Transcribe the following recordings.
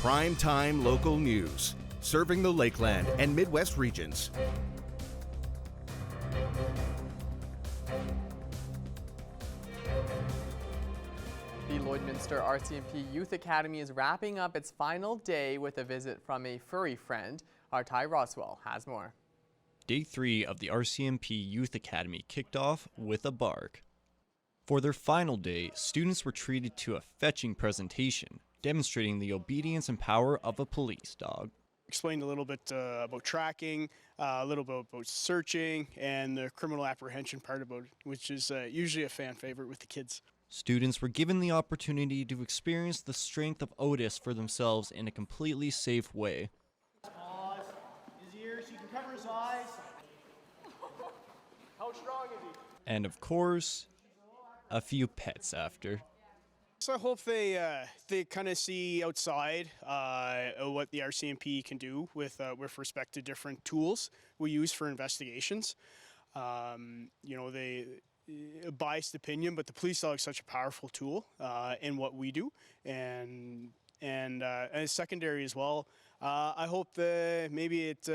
Prime-time local news, serving the Lakeland and Midwest regions. The Lloydminster RCMP Youth Academy is wrapping up its final day with a visit from a furry friend. Our Ty Roswell has more. Day 3 of the RCMP Youth Academy kicked off with a bark. For their final day, students were treated to a fetching presentation, demonstrating the obedience and power of a police dog. Explained a little bit about tracking, a little bit about searching, and the criminal apprehension part about it, which is usually a fan favorite with the kids. Students were given the opportunity to experience the strength of Otis for themselves in a completely safe way. Pause. His ears, you can cover his eyes. How strong is he? And of course, a few pets after. So I hope they kind of see outside what the RCMP can do with respect to different tools we use for investigations. They biased opinion, but the police dog is such a powerful tool in what we do, and secondary as well. I hope that maybe it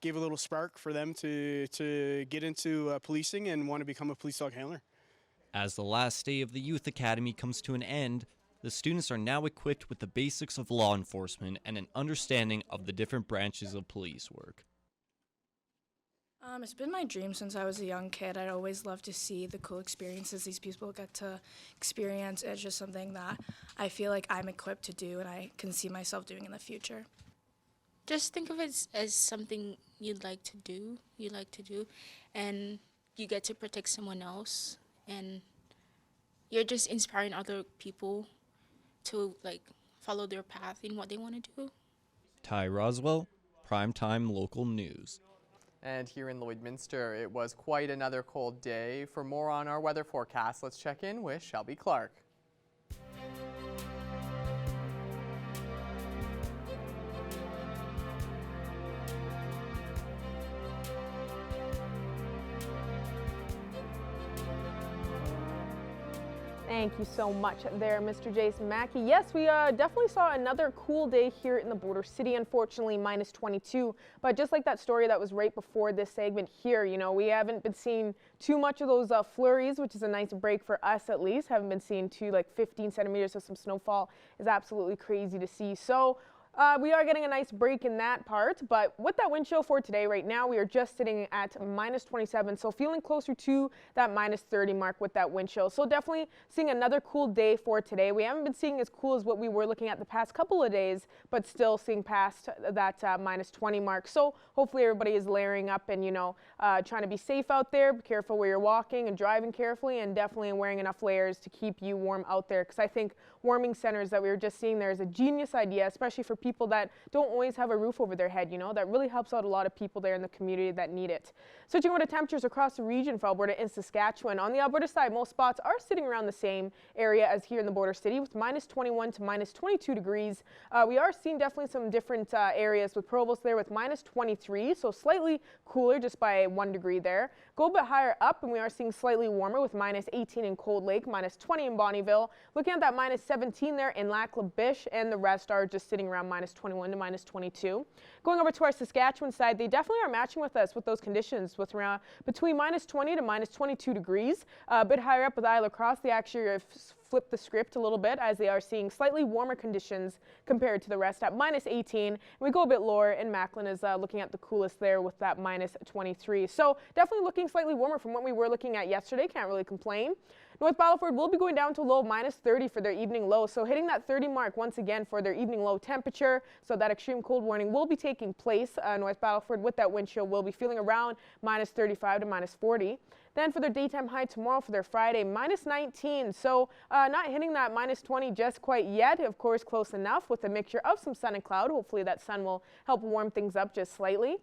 gave a little spark for them to get into policing and want to become a police dog handler. As the last day of the Youth Academy comes to an end, the students are now equipped with the basics of law enforcement and an understanding of the different branches of police work. It's been my dream since I was a young kid. I'd always love to see the cool experiences these people get to experience. It's just something that I feel like I'm equipped to do and I can see myself doing in the future. Just think of it as something you'd like to do, and you get to protect someone else, and you're just inspiring other people to follow their path in what they want to do. Ty Roswell, Primetime Local News. And here in Lloydminster, it was quite another cold day. For more on our weather forecast, let's check in with Shelby Clark. Thank you so much there, Mr. Jason Mackey. Yes, we definitely saw another cool day here in the border city, unfortunately minus 22. But just like that story that was right before this segment here, we haven't been seeing too much of those flurries, which is a nice break for us at least. Haven't been seeing 15 centimeters of some snowfall is absolutely crazy to see. So we are getting a nice break in that part, but with that wind chill for today, right now we are just sitting at minus 27, so feeling closer to that minus 30 mark with that wind chill. So definitely seeing another cool day for today. We haven't been seeing as cool as what we were looking at the past couple of days, but still seeing past that minus 20 mark. So hopefully everybody is layering up and, trying to be safe out there. Be careful where you're walking and driving carefully, and definitely wearing enough layers to keep you warm out there, because I think warming centers that we were just seeing there is a genius idea, especially for people that don't always have a roof over their head. That really helps out a lot of people there in the community that need it. Switching over to temperatures across the region for Alberta and Saskatchewan. On the Alberta side, most spots are sitting around the same area as here in the border city, with minus 21 to minus 22 degrees. We are seeing definitely some different areas, with Provost there with minus 23, so slightly cooler just by 1 degree there. Go a bit higher up, and we are seeing slightly warmer with minus 18 in Cold Lake, minus 20 in Bonnyville. Looking at that minus 17 there in Lac La Biche, and the rest are just sitting around minus 21 to minus 22. Going over to our Saskatchewan side, they definitely are matching with us with those conditions, with around between minus 20 to minus 22 degrees. A bit higher up with Isle La Crosse, they actually flip the script a little bit, as they are seeing slightly warmer conditions compared to the rest at minus 18. And we go a bit lower, and Macklin is looking at the coolest there with that minus 23. So definitely looking slightly warmer from what we were looking at yesterday. Can't really complain. North Battleford will be going down to a low of minus 30 for their evening low, so hitting that 30 mark once again for their evening low temperature. So that extreme cold warning will be taking place. North Battleford with that wind chill will be feeling around minus 35 to minus 40. Then for their daytime high tomorrow for their Friday, minus 19. So not hitting that minus 20 just quite yet. Of course, close enough with a mixture of some sun and cloud. Hopefully that sun will help warm things up just slightly.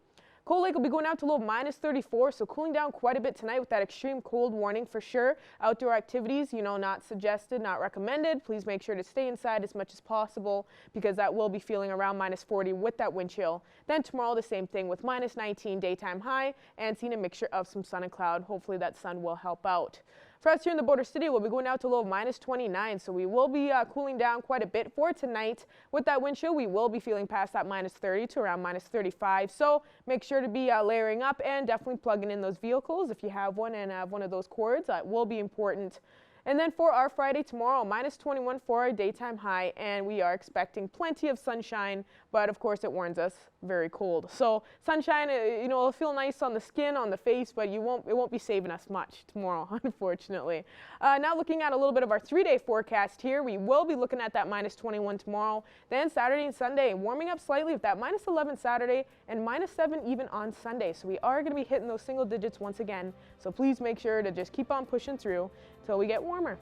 Cold Lake will be going out to low minus 34, so cooling down quite a bit tonight with that extreme cold warning for sure. Outdoor activities, not suggested, not recommended. Please make sure to stay inside as much as possible, because that will be feeling around minus 40 with that wind chill. Then tomorrow, the same thing with minus 19 daytime high, and seeing a mixture of some sun and cloud. Hopefully that sun will help out. For us here in the Border City, we'll be going out to a low of minus 29, so we will be cooling down quite a bit for tonight. With that wind chill, we will be feeling past that minus 30 to around minus 35, so make sure to be layering up and definitely plugging in those vehicles if you have one and have one of those cords. It will be important. And then for our Friday tomorrow, minus 21 for our daytime high, and we are expecting plenty of sunshine, but of course it warns us very cold. So sunshine, you know, it'll feel nice on the skin, on the face, but it won't be saving us much tomorrow, unfortunately. Now looking at a little bit of our 3-day forecast here, we will be looking at that minus 21 tomorrow. Then Saturday and Sunday, warming up slightly with that minus 11 Saturday and minus 7 even on Sunday. So we are going to be hitting those single digits once again. So please make sure to just keep on pushing through till we get warmer.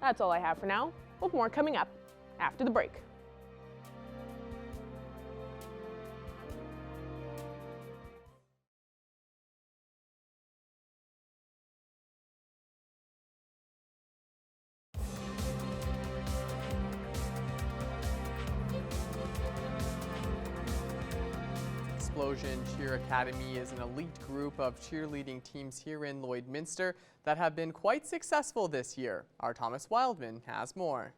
That's all I have for now, with more coming up after the break. Explosion Cheer Academy is an elite group of cheerleading teams here in Lloydminster that have been quite successful this year. Our Thomas Wildman has more.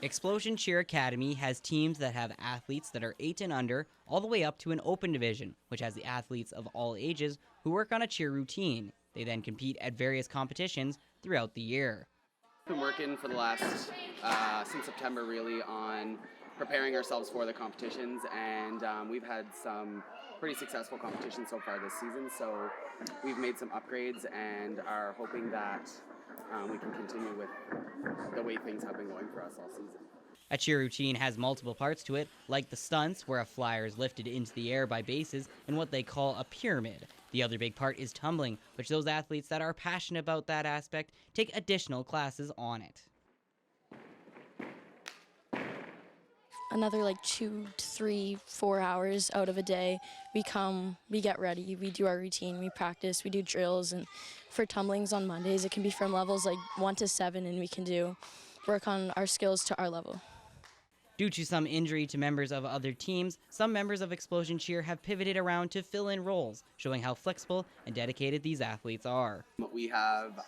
Explosion Cheer Academy has teams that have athletes that are 8 and under, all the way up to an open division, which has the athletes of all ages who work on a cheer routine. They then compete at various competitions throughout the year. We've been working for the last, since September really, on preparing ourselves for the competitions, and we've had some pretty successful competitions so far this season, so we've made some upgrades and are hoping that we can continue with the way things have been going for us all season. A cheer routine has multiple parts to it, like the stunts, where a flyer is lifted into the air by bases in what they call a pyramid. The other big part is tumbling, which those athletes that are passionate about that aspect take additional classes on it. Another like 2, 3, 4 hours out of a day, we get ready, we do our routine, we practice, we do drills, and for tumblings on Mondays, it can be from levels like 1 to 7, and we can work on our skills to our level. Due to some injury to members of other teams, some members of Explosion Cheer have pivoted around to fill in roles, showing how flexible and dedicated these athletes are. We have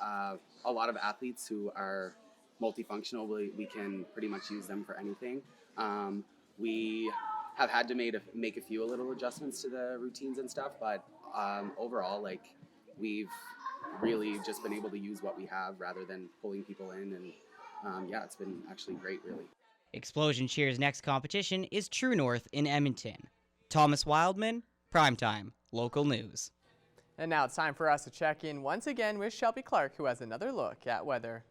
a lot of athletes who are multifunctional. We can pretty much use them for anything. We have had to make a few little adjustments to the routines and stuff, but overall, like, we've really just been able to use what we have rather than pulling people in, and yeah, it's been actually great, really. Explosion Cheer's next competition is True North in Edmonton. Thomas Wildman, Primetime, Local News. And now it's time for us to check in once again with Shelby Clark, who has another look at weather.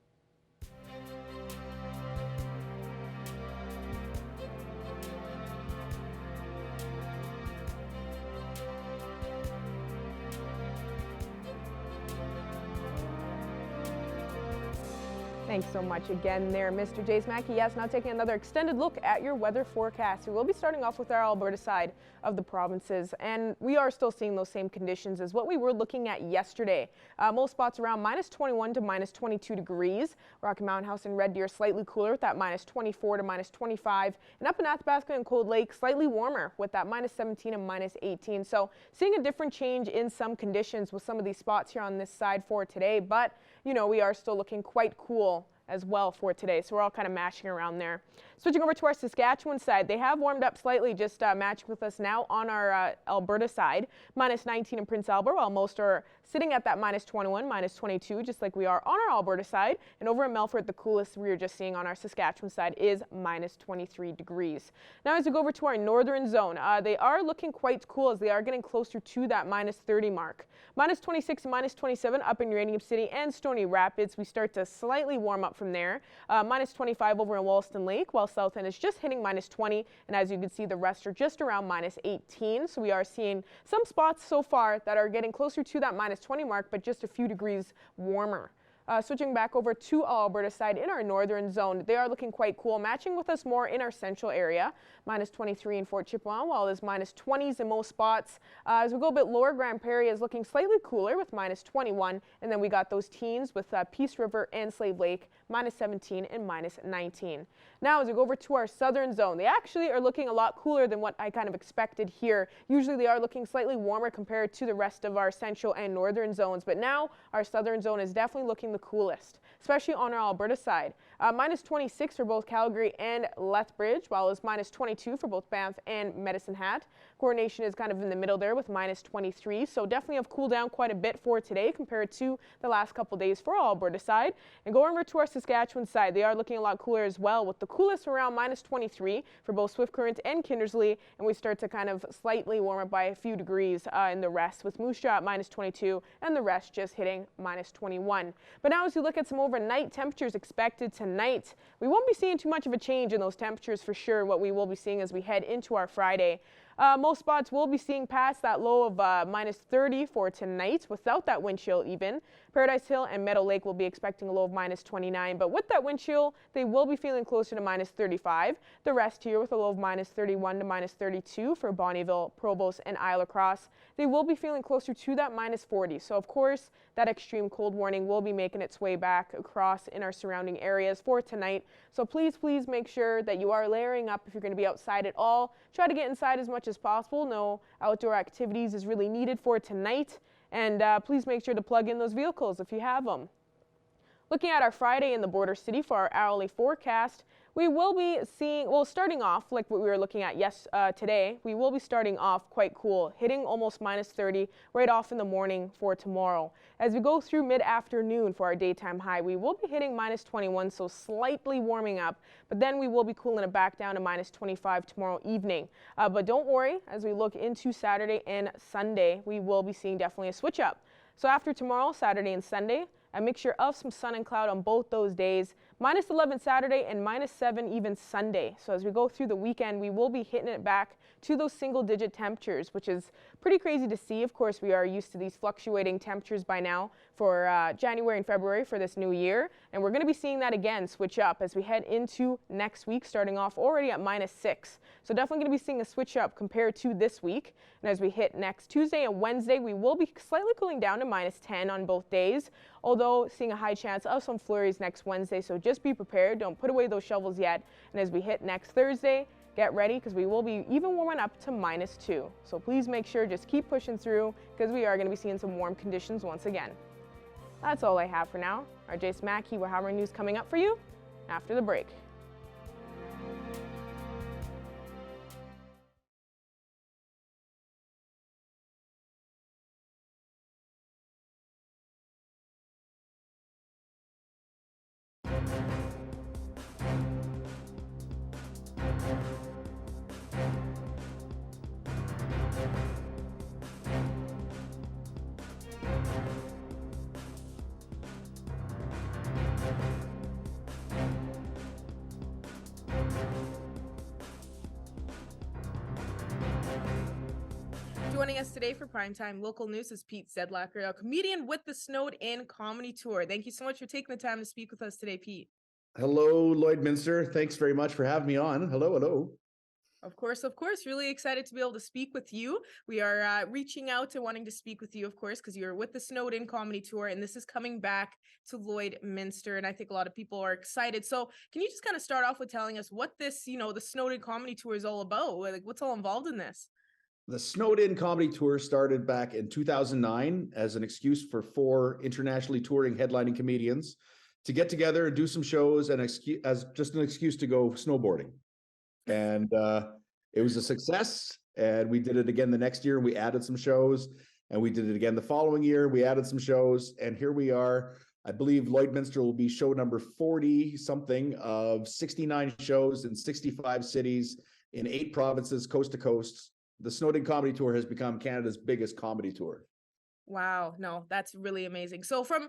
Thanks so much again there, Mr. Jace Mackey. Yes, now taking another extended look at your weather forecast. We will be starting off with our Alberta side of the provinces, and we are still seeing those same conditions as what we were looking at yesterday. Most spots around minus 21 to minus 22 degrees. Rocky Mountain House and Red Deer slightly cooler with that minus 24 to minus 25. And up in Athabasca and Cold Lake, slightly warmer with that minus 17 and minus 18. So seeing a different change in some conditions with some of these spots here on this side for today. But, you know, we are still looking quite cool as well for today, so we're all kind of mashing around there. Switching over to our Saskatchewan side, they have warmed up slightly, just matching with us now on our Alberta side. Minus 19 in Prince Albert, while most are sitting at that minus 21, minus 22, just like we are on our Alberta side. And over in Melfort, the coolest we are just seeing on our Saskatchewan side is minus 23 degrees. Now as we go over to our northern zone, they are looking quite cool as they are getting closer to that minus 30 mark. Minus 26 and minus 27 up in Uranium City and Stony Rapids. We start to slightly warm up from there. Minus 25 over in Wollaston Lake, while South End is just hitting minus 20. And as you can see, the rest are just around minus 18. So we are seeing some spots so far that are getting closer to that minus 20 mark, but just a few degrees warmer. Switching back over to our Alberta side in our northern zone, they are looking quite cool, matching with us more in our central area. Minus 23 in Fort Chippewa, while there's minus 20s in most spots. As we go a bit lower, Grand Prairie is looking slightly cooler with minus 21. And then we got those teens with Peace River and Slave Lake, -17 and -19. Now, as we go over to our southern zone, they actually are looking a lot cooler than what I kind of expected here. Usually they are looking slightly warmer compared to the rest of our central and northern zones, but now our southern zone is definitely looking the coolest, especially on our Alberta side. -26 for both Calgary and Lethbridge, while it's -22 for both Banff and Medicine Hat. Coronation is kind of in the middle there with -23, so definitely have cooled down quite a bit for today compared to the last couple days for our Alberta side. And going over to our Saskatchewan side, they are looking a lot cooler as well, with the coolest around -23 for both Swift Current and Kindersley, and we start to kind of slightly warm up by a few degrees in the rest, with Moose Jaw at -22 and the rest just hitting -21. But now as you look at some overnight temperatures expected tonight, we won't be seeing too much of a change in those temperatures for sure. What we will be seeing as we head into our Friday. Most spots will be seeing past that low of -30 for tonight without that wind chill even. Paradise Hill and Meadow Lake will be expecting a low of -29, but with that wind chill, they will be feeling closer to -35. The rest here with a low of -31 to -32 for Bonnyville, Provost, and Isle Across. They will be feeling closer to that -40. So of course, that extreme cold warning will be making its way back across in our surrounding areas for tonight. So please make sure that you are layering up if you're going to be outside at all. Try to get inside as much as possible. No outdoor activities is really needed for tonight. And please make sure to plug in those vehicles if you have them. Looking at our Friday in the border city for our hourly forecast, we will be seeing, well, starting off like what we were looking at today, we will be starting off quite cool, hitting almost -30 right off in the morning for tomorrow. As we go through mid-afternoon for our daytime high, we will be hitting -21, so slightly warming up, but then we will be cooling it back down to -25 tomorrow evening. But don't worry, as we look into Saturday and Sunday, we will be seeing definitely a switch up. So after tomorrow, Saturday and Sunday, a mixture of some sun and cloud on both those days, -11 Saturday and -7 even Sunday. So as we go through the weekend, we will be hitting it back to those single-digit temperatures, which is pretty crazy to see. Of course, we are used to these fluctuating temperatures by now for January and February for this new year, and we're going to be seeing that again switch up as we head into next week, starting off already at -6. So definitely going to be seeing a switch up compared to this week. And as we hit next Tuesday and Wednesday, we will be slightly cooling down to -10 on both days, although seeing a high chance of some flurries next Wednesday. So just be prepared. Don't put away those shovels yet. And as we hit next Thursday, get ready because we will be even warming up to -2. So please make sure just keep pushing through because we are going to be seeing some warm conditions once again. That's all I have for now. Our Jace Mackey will have our news coming up for you after the break. Joining us today for Primetime Local News is Pete Zedlacker, a comedian with the Snowed In Comedy Tour. Thank you so much for taking the time to speak with us today, Pete. Hello, Lloydminster. Thanks very much for having me on. Hello. Of course. Really excited to be able to speak with you. We are reaching out and wanting to speak with you, of course, because you're with the Snowed In Comedy Tour, and this is coming back to Lloydminster, and I think a lot of people are excited. So can you just kind of start off with telling us what this, the Snowed In Comedy Tour is all about? Like, what's all involved in this? The Snowed In Comedy Tour started back in 2009 as an excuse for 4 internationally touring headlining comedians to get together and do some shows and as just an excuse to go snowboarding. And it was a success. And we did it again the next year. And we added some shows, and we did it again the following year. We added some shows, and here we are. I believe Lloydminster will be show number 40 something of 69 shows in 65 cities in 8 provinces, coast to coast. The Snowed In Comedy Tour has become Canada's biggest comedy tour. Wow, no, that's really amazing. So from,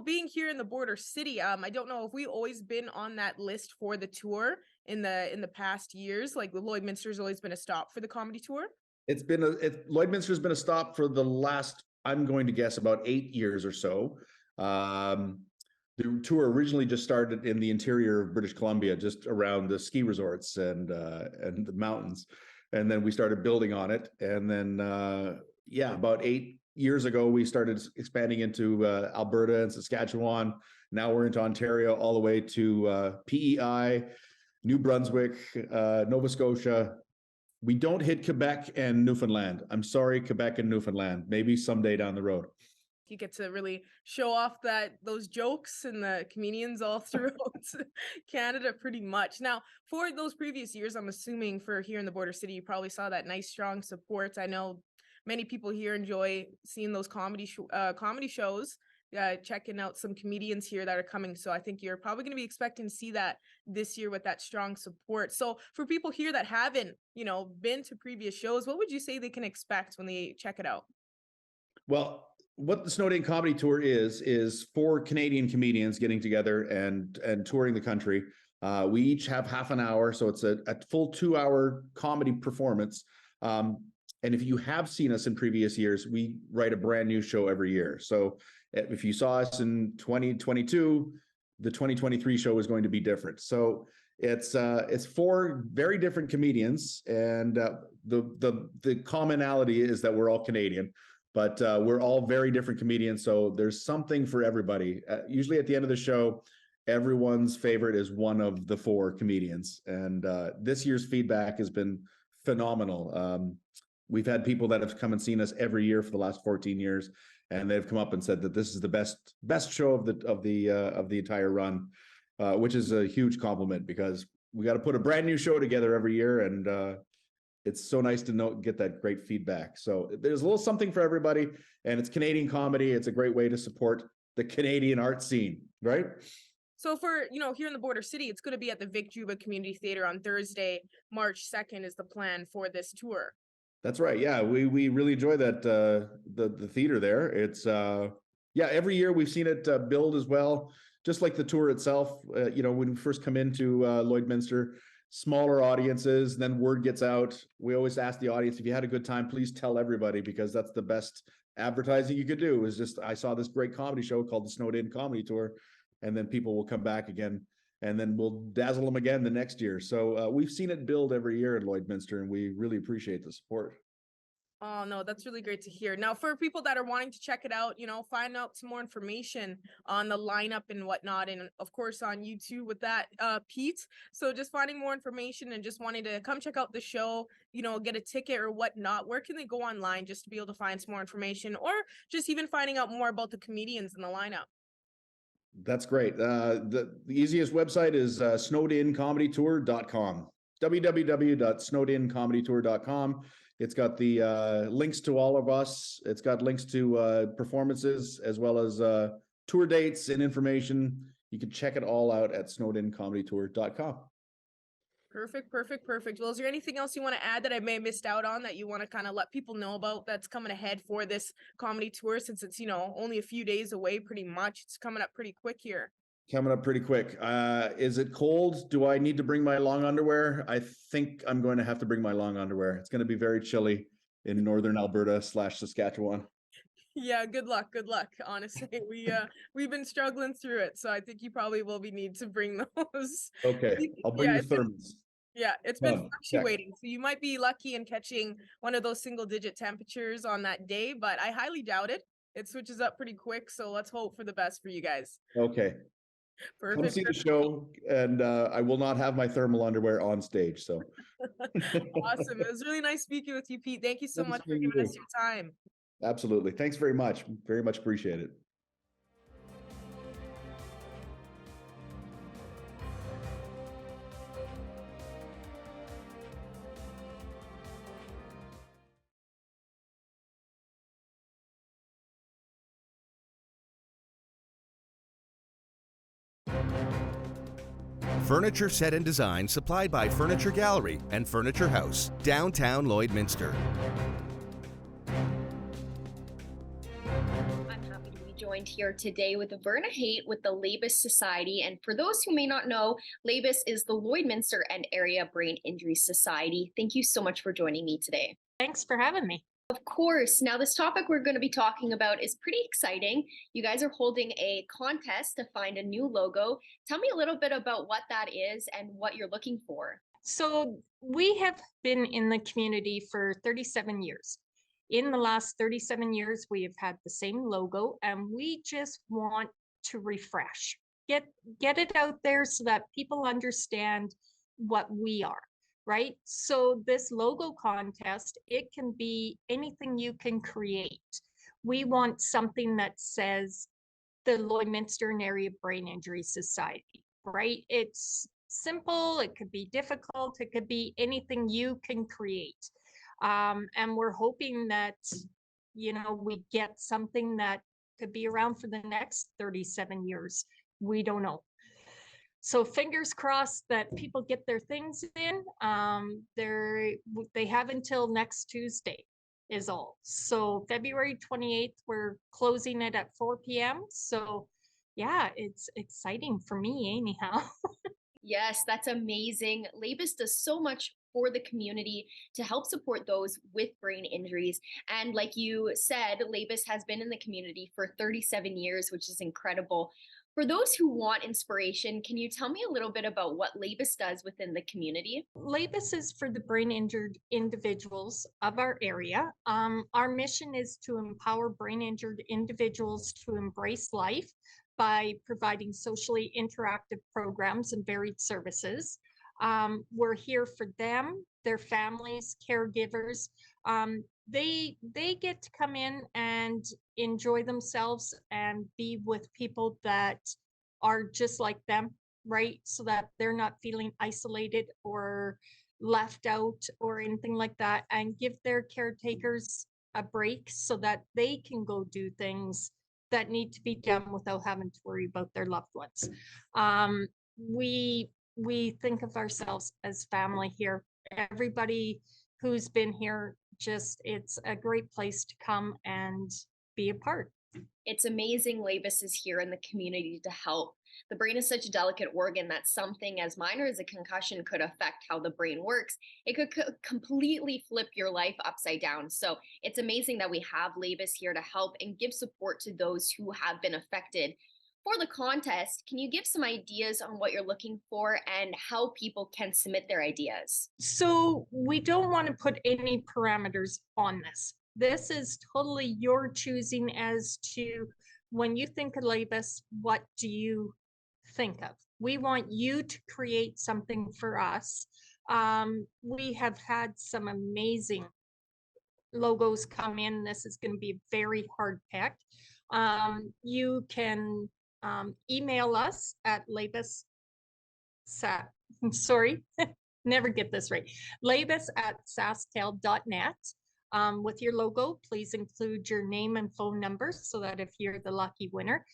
being here in the border city, I don't know if we've always been on that list for the tour in the past years. Like Lloydminster's always been a stop for the comedy tour. Lloydminster's been a stop for the last, I'm going to guess, about 8 years or so. The tour originally just started in the interior of British Columbia, just around the ski resorts and the mountains. And then we started building on it. And then, about 8 years ago, we started expanding into Alberta and Saskatchewan. Now we're into Ontario, all the way to PEI, New Brunswick, Nova Scotia. We don't hit Quebec and Newfoundland. I'm sorry, Quebec and Newfoundland. Maybe someday down the road. You get to really show off those jokes and the comedians all throughout Canada pretty much. Now, for those previous years, I'm assuming for here in the Border City, you probably saw that nice, strong support. I know many people here enjoy seeing those comedy shows, checking out some comedians here that are coming. So I think you're probably going to be expecting to see that this year with that strong support. So for people here that haven't, been to previous shows, what would you say they can expect when they check it out? Well, what the Snowed In Comedy Tour is 4 Canadian comedians getting together and touring the country. We each have half an hour, so it's a full 2-hour comedy performance. And if you have seen us in previous years, we write a brand new show every year. So if you saw us in 2022, the 2023 show is going to be different. So it's 4 very different comedians, and the commonality is that we're all Canadian. But we're all very different comedians, so there's something for everybody. Usually at the end of the show, everyone's favorite is one of the 4 comedians. And this year's feedback has been phenomenal. We've had people that have come and seen us every year for the last 14 years, and they've come up and said that this is the best show of the entire run, which is a huge compliment, because we got to put a brand new show together every year, and it's so nice to get that great feedback. So there's a little something for everybody, and it's Canadian comedy. It's a great way to support the Canadian art scene, right? So for, here in the Border City, it's going to be at the Vic Juba Community Theater on Thursday, March 2nd is the plan for this tour. That's right. Yeah, we really enjoy that, the theater there. It's every year we've seen it build as well, just like the tour itself. When we first come into Lloydminster, smaller audiences, then word gets out. We always ask the audience, if you had a good time, please tell everybody, because that's the best advertising you could do. Is just, I saw this great comedy show called the Snowed In Comedy Tour, and then people will come back again, and then we'll dazzle them again the next year. So we've seen it build every year in Lloydminster, and we really appreciate the support. Oh, no, that's really great to hear. Now, for people that are wanting to check it out, find out some more information on the lineup and whatnot, and of course on YouTube with that, Pete. So just finding more information and just wanting to come check out the show, get a ticket or whatnot, where can they go online just to be able to find some more information, or just even finding out more about the comedians in the lineup? That's great. The easiest website is snowedincomedytour.com. www.snowedincomedytour.com. It's got the links to all of us. It's got links to performances, as well as tour dates and information. You can check it all out at snowedincomedytour.com. Perfect. Well, is there anything else you want to add that I may have missed out on that you want to kind of let people know about that's coming ahead for this comedy tour, since it's, only a few days away pretty much? It's coming up pretty quick here. Coming up pretty quick. Is it cold? Do I need to bring my long underwear? I think I'm going to have to bring my long underwear. It's going to be very chilly in northern Alberta / Saskatchewan. Yeah, good luck. Honestly, we've been struggling through it, so I think you probably will need to bring those. Okay, I'll bring the thermos. It's been fluctuating, so you might be lucky in catching one of those single-digit temperatures on that day, but I highly doubt it. It switches up pretty quick, so let's hope for the best for you guys. Okay. Perfect. Come see the show, and I will not have my thermal underwear on stage. So awesome. It was really nice speaking with you, Pete. Thank you so much for giving us your time. Absolutely. Thanks very much. Very much appreciate it. Furniture set and design supplied by Furniture Gallery and Furniture House, downtown Lloydminster. I'm happy to be joined here today with Verna Haight with the Labus Society. And for those who may not know, Labus is the Lloydminster and Area Brain Injury Society. Thank you so much for joining me today. Thanks for having me. Of course. Now, this topic we're going to be talking about is pretty exciting. You guys are holding a contest to find a new logo. Tell me a little bit about what that is and what you're looking for. So we have been in the community for 37 years. In the last 37 years, we have had the same logo, and we just want to refresh. get it out there so that people understand what we are, right? So this logo contest, it can be anything you can create. We want something that says the Lloydminster and Area Brain Injury Society, right? It's simple, it could be difficult, it could be anything you can create. And we're hoping that, you know, we get something that could be around for the next 37 years. We don't know. So fingers crossed that people get their things in. They have until next Tuesday is all. So February 28th, we're closing it at 4 p.m. So yeah, it's exciting for me anyhow. Yes, that's amazing. Labus does so much for the community to help support those with brain injuries. And like you said, Labus has been in the community for 37 years, which is incredible. For those who want inspiration, can you tell me a little bit about what Labus does within the community? Labus is for the brain injured individuals of our area. Our mission is to empower brain injured individuals to embrace life by providing socially interactive programs and varied services. We're here for them, their families, caregivers. They get to come in and enjoy themselves and be with people that are just like them, right? So that they're not feeling isolated or left out or anything like that, and give their caretakers a break so that they can go do things that need to be done without having to worry about their loved ones. We think of ourselves as family here. Everybody who's been here, just it's a great place to come and be a part. It's amazing Labus is here in the community to help. The brain is such a delicate organ that something as minor as a concussion could affect how the brain works. It could completely flip your life upside down. So it's amazing that we have Labus here to help and give support to those who have been affected. For the contest, can you give some ideas on what you're looking for and how people can submit their ideas? So we don't want to put any parameters on this. This is totally your choosing as to when you think of Labus, what do you think of? We want you to create something for us. We have had some amazing logos come in. This is going to be very hard pick. You can email us at Labus. Sorry, never get this right. Labus@sasktel.net. With your logo, please include your name and phone number so that if you're the lucky winner,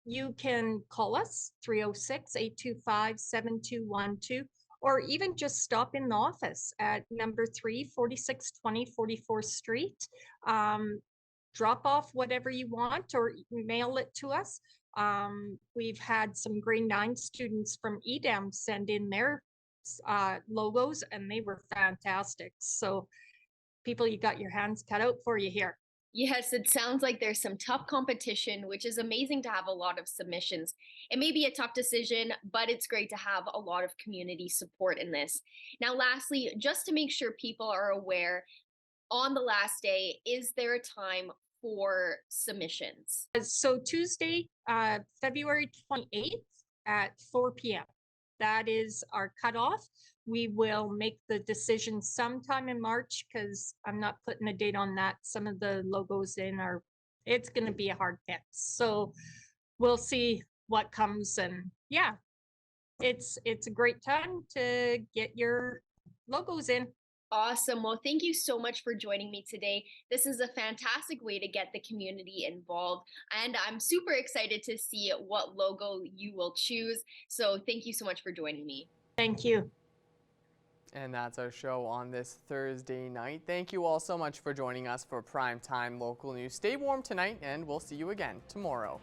you can call us 306-825-7212, or even just stop in the office at number 3, 4620 44th Street. Drop off whatever you want or mail it to us. We've had some grade 9 students from EDAM send in their logos, and they were fantastic. So people, you got your hands cut out for you here. Yes, it sounds like there's some tough competition, which is amazing to have a lot of submissions. It may be a tough decision, but it's great to have a lot of community support in this. Now, lastly, just to make sure people are aware, on the last day, is there a time for submissions? So Tuesday, February 28th at 4 p.m. That is our cutoff. We will make the decision sometime in March because I'm not putting a date on that. Some of the logos in are, it's going to be a hard pick. So we'll see what comes. And yeah, it's a great time to get your logos in. Awesome. Well, thank you so much for joining me today. This is a fantastic way to get the community involved, and I'm super excited to see what logo you will choose. So thank you so much for joining me. Thank you. And that's our show on this Thursday night. Thank you all so much for joining us for Primetime Local News. Stay warm tonight, and we'll see you again tomorrow.